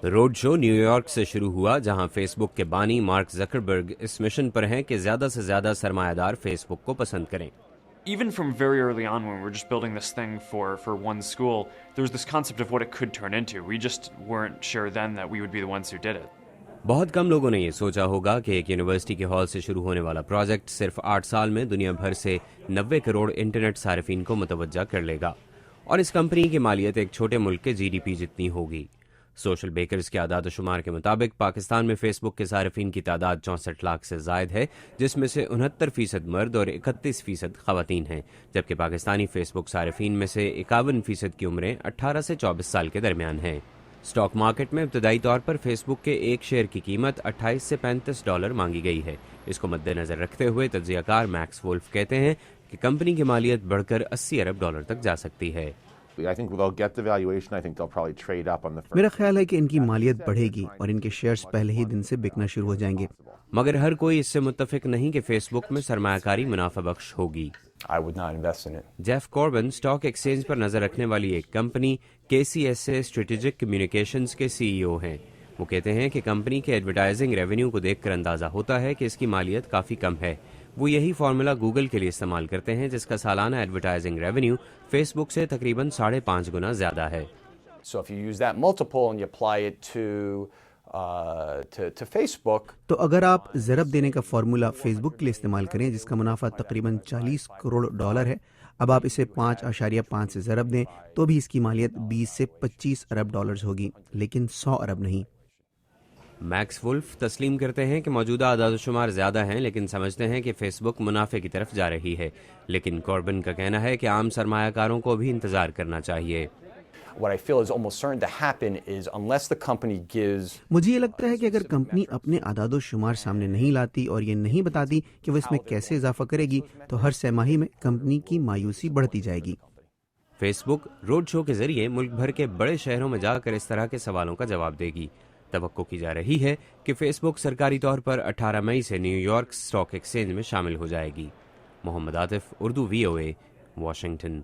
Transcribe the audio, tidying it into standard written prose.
Road show new York سے شروع ہوا جہاں فیس بک کے بانی مارک زکربرگ اس مشن پر ہیں کہ زیادہ سے زیادہ سرمایہ دار فیس بک کو پسند کریں. Even from very early on when we were just building this thing for one school, there was this concept of what it could turn into. We just weren't sure then that we would be the ones who did it. بہت کم لوگوں نے یہ سوچا ہوگا کہ ایک university کے hall سے شروع ہونے والا پروجیکٹ صرف 8 سال میں دنیا بھر سے 90 کروڑ انٹرنیٹ صارفین کو متوجہ کر لے گا اور اس کمپنی کی مالیت ایک چھوٹے ملک کے جی ڈی پی جتنی ہوگی. سوشل بیکرز کے اعداد و شمار کے مطابق پاکستان میں فیس بک کے صارفین کی تعداد 64 لاکھ سے زائد ہے، جس میں سے 69% مرد اور 31% خواتین ہیں، جبکہ پاکستانی فیس بک صارفین میں سے 51% کی عمریں 18 سے 24 سال کے درمیان ہیں. اسٹاک مارکیٹ میں ابتدائی طور پر فیس بک کے ایک شیئر کی قیمت 28 سے $35 مانگی گئی ہے. اس کو مد نظر رکھتے ہوئے تجزیہ کار میکس وولف کہتے ہیں کہ کمپنی کی مالیت بڑھ کر $80 ارب تک جا سکتی ہے. میرا خیال ہے کہ ان کی مالیت بڑھے گی اور ان کے شیئرز پہلے ہی دن سے بکنا شروع ہو جائیں گے. مگر ہر کوئی اس سے متفق نہیں کہ فیس بک میں سرمایہ کاری منافع بخش ہوگی. جیف کوربن اسٹاک ایکسچینج پر نظر رکھنے والی ایک کمپنی KCSA اسٹریٹجک کمیونیکیشنز کے CEO ہیں. وہ کہتے ہیں کہ کمپنی کے ایڈورٹائزنگ ریونیو کو دیکھ کر اندازہ ہوتا ہے کہ اس کی مالیت کافی کم ہے. وہ یہی فارمولا گوگل کے لیے استعمال کرتے ہیں جس کا سالانہ ایڈورٹائزنگ ریونیو فیس بک سے تقریباً 5.5 گنا زیادہ ہے. تو اگر آپ ضرب دینے کا فارمولا فیس بک کے لیے استعمال کریں جس کا منافع تقریباً $40 کروڑ ہے، اب آپ اسے 5.5 سے ضرب دیں تو بھی اس کی مالیت 20 سے $25 ارب ہوگی، لیکن 100 ارب نہیں. میکس وولف تسلیم کرتے ہیں کہ موجودہ اعداد و شمار زیادہ ہیں لیکن سمجھتے ہیں کہ فیس بک منافع کی طرف جا رہی ہے. لیکن کوربن کا کہنا ہے کہ عام سرمایہ کاروں کو بھی انتظار کرنا چاہیے. مجھے یہ لگتا ہے کہ اگر کمپنی اپنے اعداد و شمار سامنے نہیں لاتی اور یہ نہیں بتاتی کہ وہ اس میں کیسے اضافہ کرے گی تو ہر سہ ماہی میں کمپنی کی مایوسی بڑھتی جائے گی. فیس بک روڈ شو کے ذریعے ملک بھر کے بڑے شہروں میں جا کر اس طرح کے سوالوں کا جواب دے گی. توقع کی جا رہی ہے کہ فیس بک سرکاری طور پر 18 مئی سے نیو یارک اسٹاک ایکسچینج میں شامل ہو جائے گی. محمد عاطف، اردو VOA، واشنگٹن.